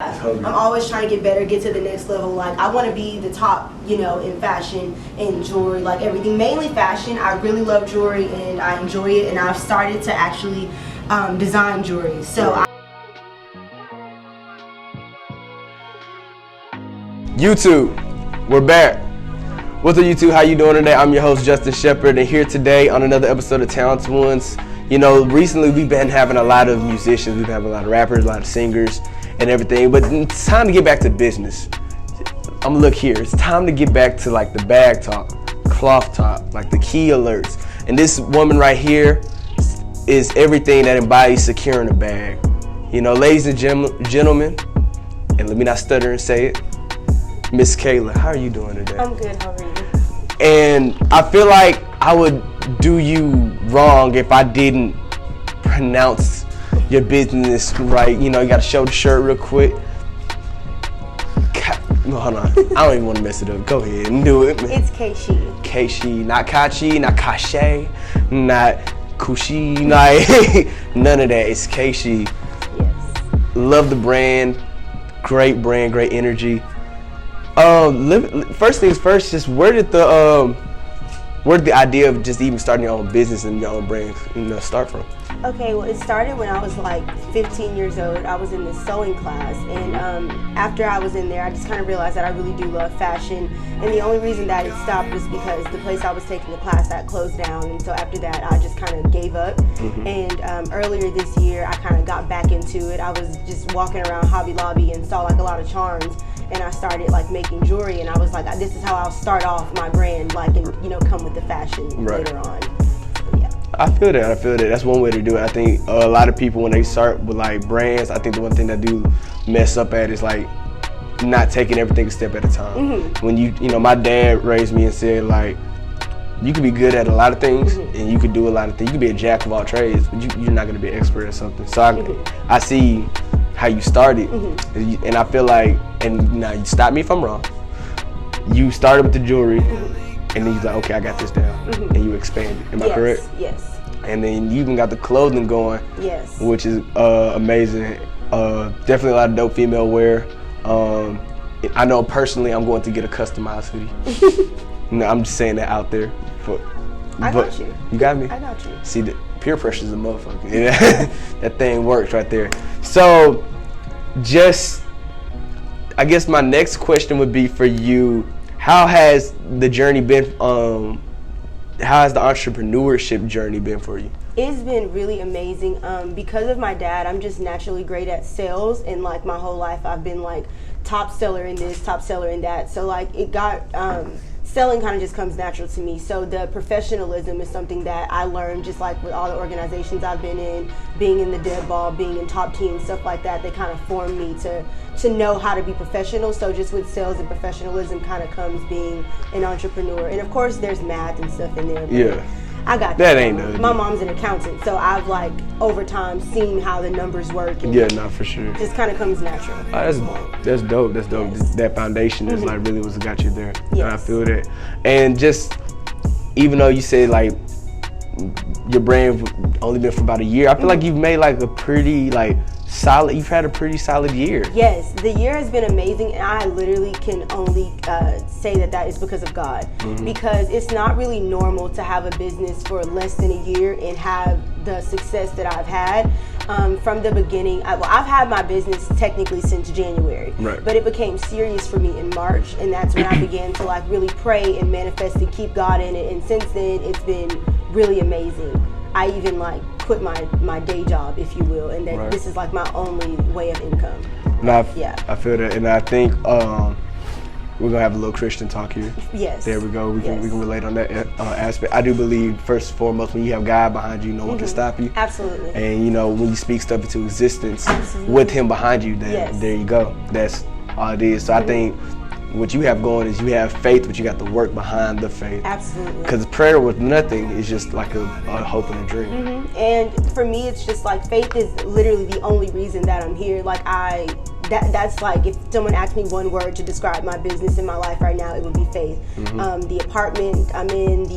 I'm always trying to get better, get to the next level. Like, I want to be the top, in fashion and jewelry, like everything. Mainly fashion. I really love jewelry and I enjoy it, and I've started to actually design jewelry. So YouTube, we're back. What's up, YouTube? How you doing today? I'm your host, Justin Shepard, and here today on another episode of Talented Ones. Recently we've been having a lot of musicians, we've been having a lot of rappers, a lot of singers, and everything, but it's time to get back to business. I'm gonna look here. It's time to get back to like the bag talk, cloth talk, like the key alerts. And this woman right here is everything that embodies securing a bag. Ladies and gentlemen, and let me not stutter and say it, Miss Kaela, how are you doing today? I'm good, how are you? And I feel like I would do you wrong if I didn't pronounce your business right. You gotta show the shirt real quick. Hold on, I don't even want to mess it up. Go ahead and do it. It's Kaeche. Kaeche, not Kachi, not Kache, not Kushi, none of that. It's Kaeche. Yes. Love the brand, great energy. First things first, just where did the idea of just even starting your own business and your own brand, start from? Okay, well, it started when I was like 15 years old. I was in this sewing class, and after I was in there, I just kind of realized that I really do love fashion. And the only reason that it stopped was because the place I was taking the class at closed down, and so after that, I just kind of gave up. And earlier this year, I kind of got back into it. I was just walking around Hobby Lobby and saw like a lot of charms, and I started like making jewelry, and I was like, this is how I'll start off my brand, like, and come with the fashion later on. I feel that. That's one way to do it. I think a lot of people, when they start with like brands, I think the one thing that do mess up at is like not taking everything a step at a time. When my dad raised me and said like, you could be good at a lot of things and you could do a lot of things. You could be a jack of all trades, but you're not going to be an expert at something. So I see how you started, and I feel like, and now you stop me if I'm wrong, you started with the jewelry, and then you're like, okay, I got this down, and you expanded. Am I correct? Yes. And then you even got the clothing going, which is amazing. Definitely a lot of dope female wear. I know personally I'm going to get a customized hoodie. I'm just saying that out there. I got you. You got me? I got you. See, the peer pressure is a motherfucker. That thing works right there. So, I guess my next question would be for you, how has the journey been, how has the entrepreneurship journey been for you? It's been really amazing. Because of my dad, I'm just naturally great at sales, and like my whole life I've been like top seller in this, top seller in that. So like it got, selling kind of just comes natural to me. So the professionalism is something that I learned just like with all the organizations I've been in, being in the dead ball, being in top teams, stuff like that. They kind of formed me to know how to be professional. So just with sales and professionalism kind of comes being an entrepreneur. And of course there's math and stuff in there. But I got that. Ain't nothing. My mom's an accountant, so I've like over time seen how the numbers work. And for sure. Just kind of comes natural. That's dope. Yes. That foundation is like really what's got you there. Yes. I feel that. And just even though you say like your brand only been for about a year, I feel like you've made like a pretty solid. You've had a pretty solid year. Yes, the year has been amazing, and I literally can only say that is because of God. Because it's not really normal to have a business for less than a year and have the success that I've had. From the beginning, I've had my business technically since January, but it became serious for me in March, and that's when I began to like really pray and manifest and keep God in it. And since then, it's been really amazing. I even like quit my day job, if you will, and that this is like my only way of income. I feel that, and I think we're gonna have a little Christian talk here. Yes. There we go. We can relate on that aspect. I do believe first and foremost, when you have God behind you, no one can stop you. Absolutely. And when you speak stuff into existence with Him behind you, then there you go. That's all it is. So I think what you have going is you have faith, but you got the work behind the faith. Absolutely. Because prayer with nothing is just like a hope and a dream. And for me, it's just like faith is literally the only reason that I'm here. Like that's like if someone asked me one word to describe my business in my life right now, it would be faith. The apartment I'm in,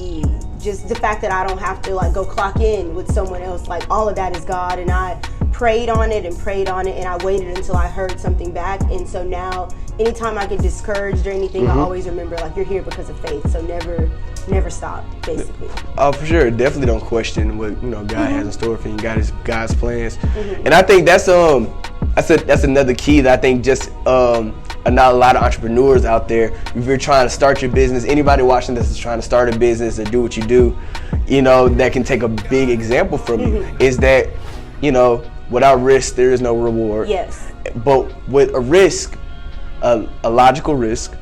just the fact that I don't have to like go clock in with someone else, like all of that is God, and I prayed on it, and I waited until I heard something back. And so now, anytime I get discouraged or anything, I always remember, like, you're here because of faith. So never stop, basically. Oh, for sure. Definitely don't question what God has in store for you. God's plans, and I think that's another key that I think just not a lot of entrepreneurs out there. If you're trying to start your business, anybody watching this is trying to start a business or do what you do, that can take a big example from you is that, without risk, there is no reward. Yes. But with a risk, a logical risk,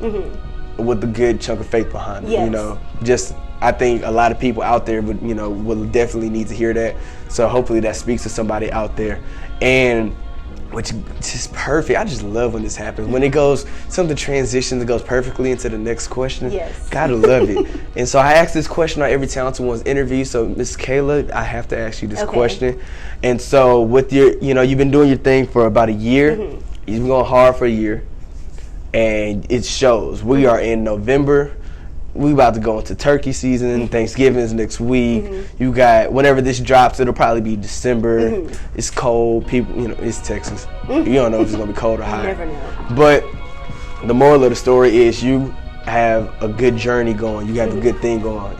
with a good chunk of faith behind it, Yes. I think a lot of people out there would, will definitely need to hear that. So hopefully that speaks to somebody out there. And which is just perfect. I just love when this happens. When it goes, something transitions, it goes perfectly into the next question. Yes. Gotta love it. And so I ask this question on every Talented One's interview. So Ms. Kaela, I have to ask you this question. And so with your, you've been doing your thing for about a year. You've been going hard for a year. And it shows. We are in November. We about to go into turkey season. Thanksgiving is next week. You got, whenever this drops, it'll probably be December. It's cold. People, it's Texas. You don't know if it's gonna be cold or hot. You never know. But the moral of the story is you have a good journey going. You have a good thing going.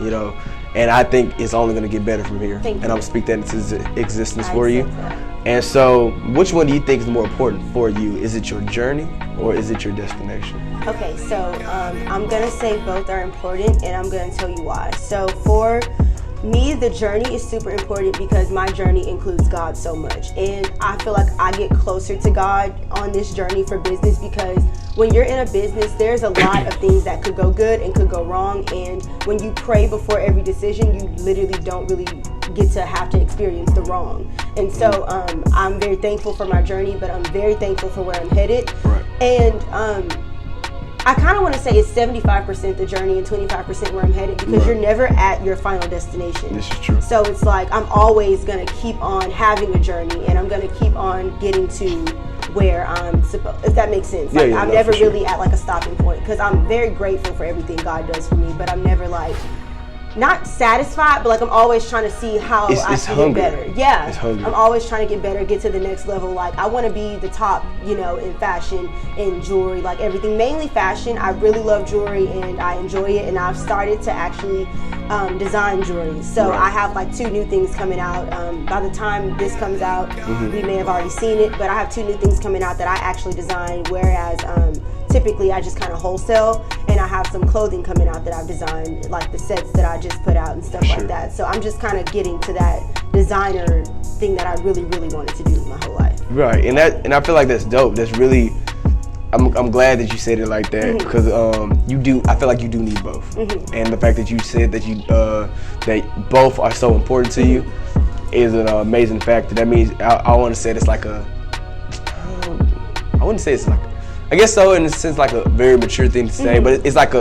And I think it's only gonna get better from here. Thank you. And I'm gonna speak that into existence for you. And so, which one do you think is more important for you? Is it your journey or is it your destination? Okay, so I'm going to say both are important, and I'm going to tell you why. So for me, the journey is super important because my journey includes God so much. And I feel like I get closer to God on this journey for business because when you're in a business, there's a lot of things that could go good and could go wrong. And when you pray before every decision, you literally don't really get to have to experience the wrong. And so I'm very thankful for my journey, but I'm very thankful for where I'm headed. Right. And I kind of want to say it's 75% the journey and 25% where I'm headed because you're never at your final destination. This is true. So it's like I'm always going to keep on having a journey and I'm going to keep on getting to where I'm supposed, if that makes sense. Like, I'm never really at like a stopping point because I'm very grateful for everything God does for me, but I'm never like, not satisfied, but like I'm always trying to see how I can get better. Yeah, it's hungry. I'm always trying to get better, get to the next level. Like I want to be the top, in fashion and jewelry, like everything. Mainly fashion. I really love jewelry and I enjoy it. And I've started to actually design jewelry. So I have like 2 new things coming out. By the time this comes out, we may have already seen it, but I have 2 new things coming out that I actually designed. Whereas typically I just kind of wholesale, and I have some clothing coming out that I've designed, like the sets that I just put out and stuff like that. So I'm just kind of getting to that designer thing that I really, really wanted to do my whole life. Right, and I feel like that's dope. That's really, I'm glad that you said it like that because I feel like you do need both. And the fact that you said that that both are so important to you is an amazing factor. That means I want to say it's like I wouldn't say it's like, I guess so in a sense like a very mature thing to say, but it's like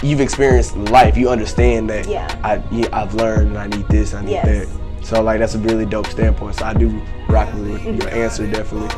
you've experienced life. You understand that I've learned and I need this, I need that. So like that's a really dope standpoint. So I do rock with your answer definitely.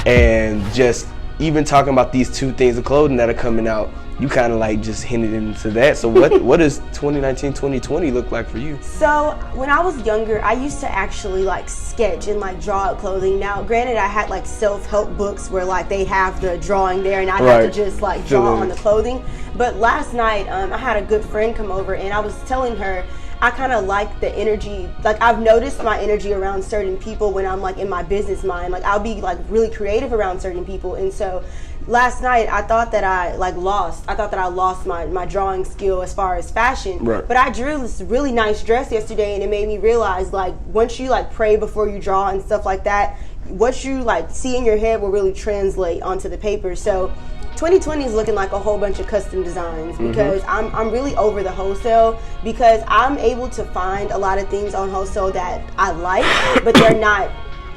And just even talking about these 2 things of clothing that are coming out, you kind of like just hinted into that. So what does 2019, 2020 look like for you? So when I was younger, I used to actually like sketch and like draw out clothing. Now, granted, I had like self-help books where like they have the drawing there and I have to just like draw on the clothing. But last night, I had a good friend come over and I was telling her, I kind of like the energy, like I've noticed my energy around certain people when I'm like in my business mind, like I'll be like really creative around certain people. And so last night I thought that I lost my drawing skill as far as fashion, but I drew this really nice dress yesterday and it made me realize like once you like pray before you draw and stuff like that, what you like see in your head will really translate onto the paper. So 2020 is looking like a whole bunch of custom designs because I'm really over the wholesale because I'm able to find a lot of things on wholesale that I like, but they're not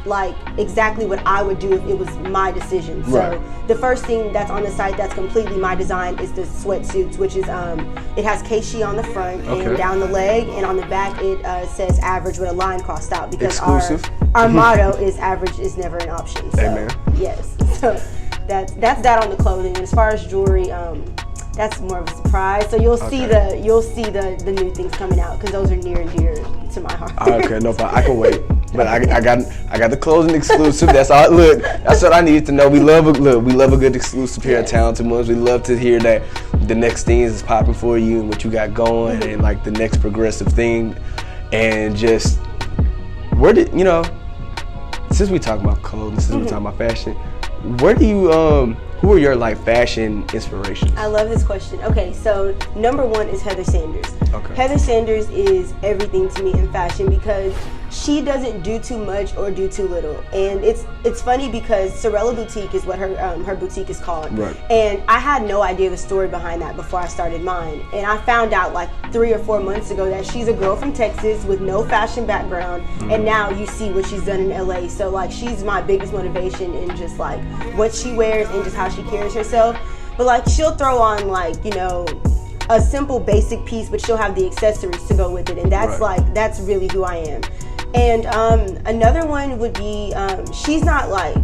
like exactly what I would do if it was my decision. So the first thing that's on the site that's completely my design is the sweatsuits, which is it has Kaeche on the front and down the leg, and on the back it says average with a line crossed out because our motto is average is never an option. So yes, so that's that on the clothing. And as far as jewelry, that's more of a surprise. So you'll see the new things coming out because those are near and dear to my heart. Okay, no problem. I can wait. But I got the closing exclusive. That's all. Look, that's what I needed to know. We love a good exclusive here at Talented Ones. We love to hear that the next things is popping for you and what you got going, and like the next progressive thing, and just where did since we talk about clothing, since we talk about fashion, where do you who are your like fashion inspirations? I love this question. Okay, so number one is Heather Sanders. Okay. Heather Sanders is everything to me in fashion because she doesn't do too much or do too little. And it's funny because Sorella Boutique is what her boutique is called. Right. And I had no idea the story behind that before I started mine. And I found out like 3 or 4 months ago that she's a girl from Texas with no fashion background. And now you see what she's done in LA. So like she's my biggest motivation in just like what she wears and just how she carries herself. But like she'll throw on like, a simple basic piece, but she'll have the accessories to go with it. And that's that's really who I am. And another one would be, she's not like,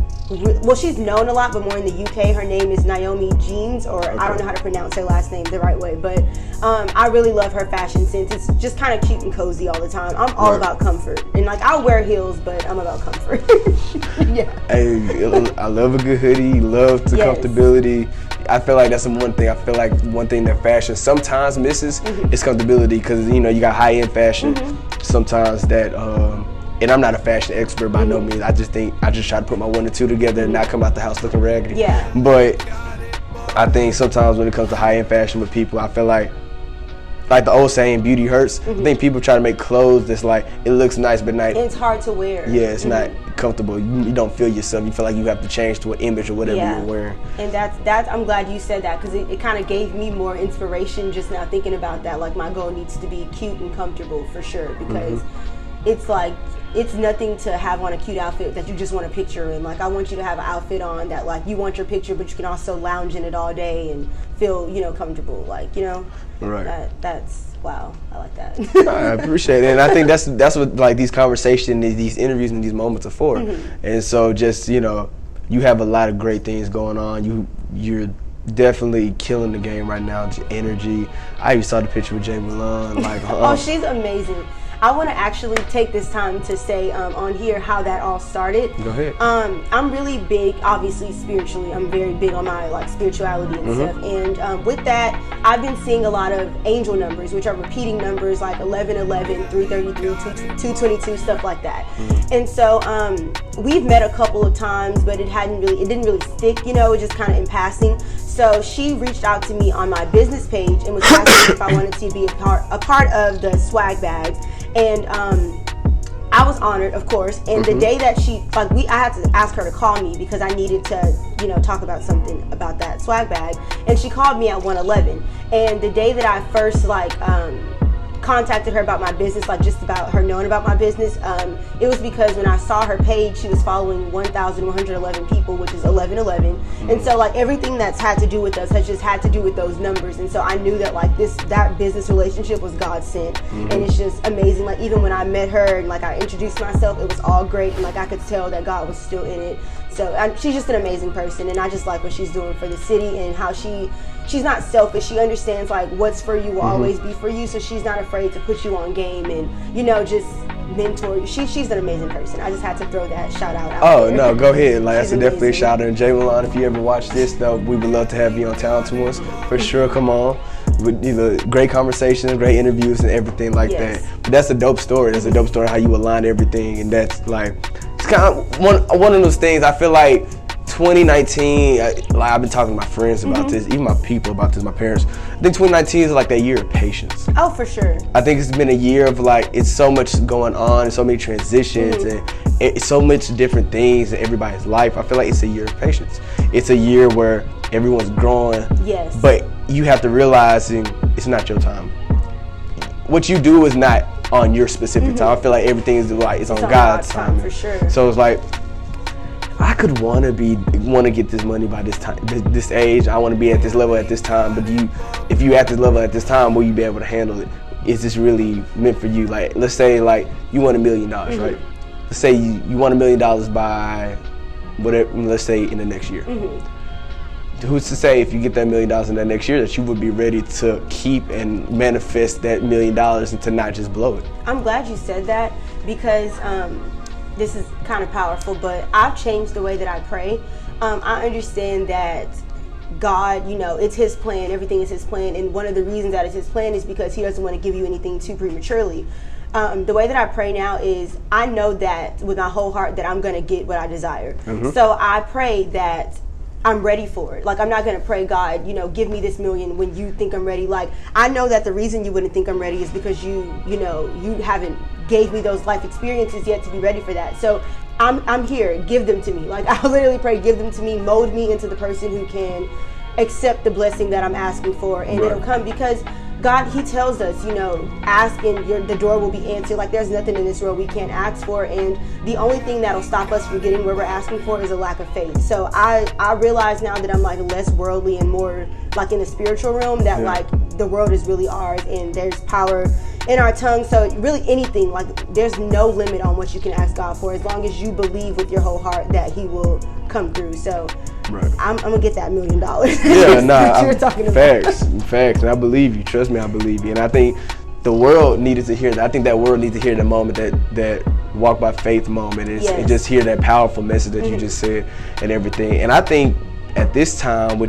she's known a lot, but more in the UK. Her name is Naomi Jeans, or I don't know how to pronounce her last name the right way, but I really love her fashion sense. It's just kind of cute and cozy all the time. I'm all about comfort. And like, I'll wear heels, but I'm about comfort. Yeah. Hey, I love a good hoodie, love the comfortability. I feel like that's the one thing. I feel like one thing that fashion sometimes misses is comfortability, because you got high-end fashion sometimes that and I'm not a fashion expert by no means. I just try to put my 1 or 2 together and not come out the house looking raggedy. Yeah. But I think sometimes when it comes to high-end fashion with people, I feel like the old saying, beauty hurts. I think people try to make clothes that's like, it looks nice, but not. It's hard to wear. Yeah, it's not comfortable. You don't feel yourself. You feel like you have to change to an image or whatever you're wearing. And that's I'm glad you said that, because it kind of gave me more inspiration just now thinking about that. Like, my goal needs to be cute and comfortable for sure, because it's like, it's nothing to have on a cute outfit that you just want a picture in. Like, I want you to have an outfit on that like you want your picture, but you can also lounge in it all day and feel comfortable. Like, right. That's wow. I like that. I appreciate it, and I think that's what like these conversations, these interviews, and these moments are for. And so just you have a lot of great things going on. You're definitely killing the game right now. Your energy. I even saw the picture with Jay Milan. Like, oh, she's amazing. I want to actually take this time to say on here how that all started. Go ahead. I'm really big, obviously spiritually. I'm very big on my like spirituality and stuff. And with that, I've been seeing a lot of angel numbers, which are repeating numbers like 1111, 333, 222, stuff like that. And so we've met a couple of times, but it didn't really stick. Just kind of in passing. So she reached out to me on my business page and was asking if I wanted to be a part of the swag bags. And I was honored, of course. And the day that I had to ask her to call me because I needed to, talk about something about that swag bag. And she called me at 1:11. And the day that I first contacted her about my business, like just about her knowing about my business, it was because when I saw her page, she was following 1,111 people, which is 1111. And so like everything that's had to do with us has just had to do with those numbers. And so I knew that like that business relationship was God sent. And it's just amazing. Like even when I met her and like I introduced myself, it was all great, and like I could tell that God was still in it. So she's just an amazing person, and I just like what she's doing for the city and how she's not selfish. She understands like what's for you will always be for you, so she's not afraid to put you on game and just mentor you. She's an amazing person. I just had to throw that shout out Oh there. No, go ahead. Like that's definitely a shout out. And Jay Milan, if you ever watch this though, we would love to have you on Talented Ones for sure. Come on. With great conversations, great interviews, and everything like that. But that's a dope story. That's a dope story how you align everything, and that's like it's kind of one of those things. I feel like 2019, I've been talking to my friends about this, even my people about this, my parents. I think 2019 is like that year of patience. Oh, for sure. I think it's been a year of like, it's so much going on, so many transitions, and it's so much different things in everybody's life. I feel like it's a year of patience. It's a year where everyone's growing. Yes. But you have to realize it's not your time. What you do is not on your specific time. I feel like everything is like it's on God's time. For sure. So it's like I could want to get this money by this time, this age. I want to be at this level at this time. But if you at this level at this time, will you be able to handle it? Is this really meant for you? Like, let's say like you want $1 million, right? Let's say you want $1 million by whatever. Let's say in the next year. Who's to say if you get that $1 million in that next year that you would be ready to keep and manifest that $1 million and to not just blow it? I'm glad you said that because this is kind of powerful, but I've changed the way that I pray. I understand that God, it's His plan. Everything is His plan. And one of the reasons that it's His plan is because He doesn't want to give you anything too prematurely. The way that I pray now is I know that with my whole heart that I'm going to get what I desire. So I pray that I'm ready for it. Like, I'm not going to pray, God, give me this million when you think I'm ready. Like, I know that the reason you wouldn't think I'm ready is because you haven't gave me those life experiences yet to be ready for that. So I'm here. Give them to me. Like, I literally pray, give them to me, mold me into the person who can accept the blessing that I'm asking for, and it'll come because God, He tells us, ask and the door will be answered. Like, there's nothing in this world we can't ask for, and the only thing that'll stop us from getting where we're asking for is a lack of faith. So I realize now that I'm like less worldly and more like in the spiritual realm, that like the world is really ours and there's power in our tongue. So really anything, like there's no limit on what you can ask God for as long as you believe with your whole heart that He will come through. So I'm gonna get that $1 million. Yeah, facts, and I believe you. Trust me, I believe you. And I think the world needed to hear that. I think that world needs to hear the moment that walk by faith moment and just hear that powerful message that you just said and everything. And I think at this time,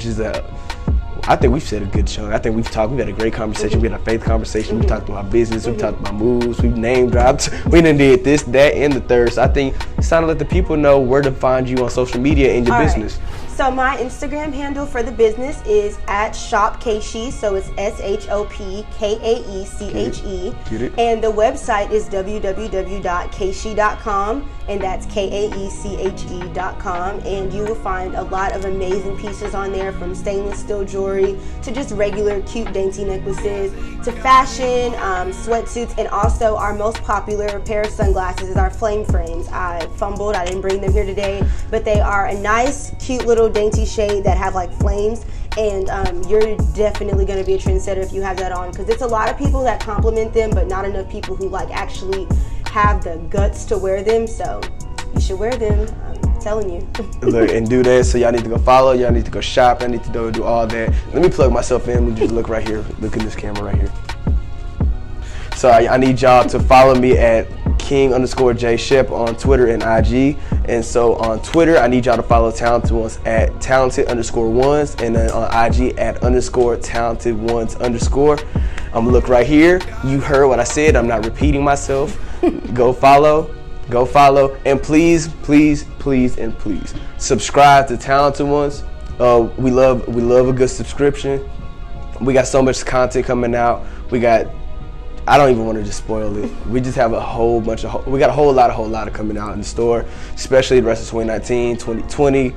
I think we've said a good chunk. I think we've had a great conversation. We had a faith conversation. We talked about business. We talked about moves. We name dropped. We done did this, that, and the third. So I think it's time to let the people know where to find you on social media and your business. So my Instagram handle for the business is at ShopKaeche. So it's ShopKaeche. Get it? And the website is www.kaeche.com, and that's KAECHE.com. And you will find a lot of amazing pieces on there, from stainless steel jewelry to just regular cute dainty necklaces to fashion, sweatsuits, and also our most popular pair of sunglasses is our flame frames. I fumbled, I didn't bring them here today, but they are a nice, cute little dainty shade that have like flames, and you're definitely going to be a trendsetter if you have that on, because it's a lot of people that compliment them, but not enough people who like actually have the guts to wear them. So you should wear them. I'm telling you. Look, and do that. So y'all need to go follow, y'all need to go shop, y'all need to do all that. Let me plug myself in. Let me just look right here. Look at this camera right here. So I need y'all to follow me at King_J Shep on Twitter and IG. And so on Twitter, I need y'all to follow Talented Ones at Talented_Ones, and then on IG at _Talented_Ones_. I'm gonna look right here. You heard what I said. I'm not repeating myself. Go follow, and please subscribe to Talented Ones. We love a good subscription. We got so much content coming out. I don't even want to just spoil it. We just have we got a whole lot of coming out in the store, especially the rest of 2019, 2020.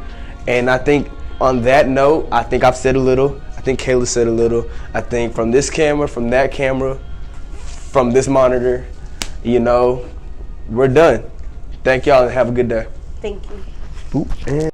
And I think on that note, I think I've said a little. I think Kaela said a little. I think from this camera, from that camera, from this monitor, we're done. Thank y'all and have a good day. Thank you. Boop, and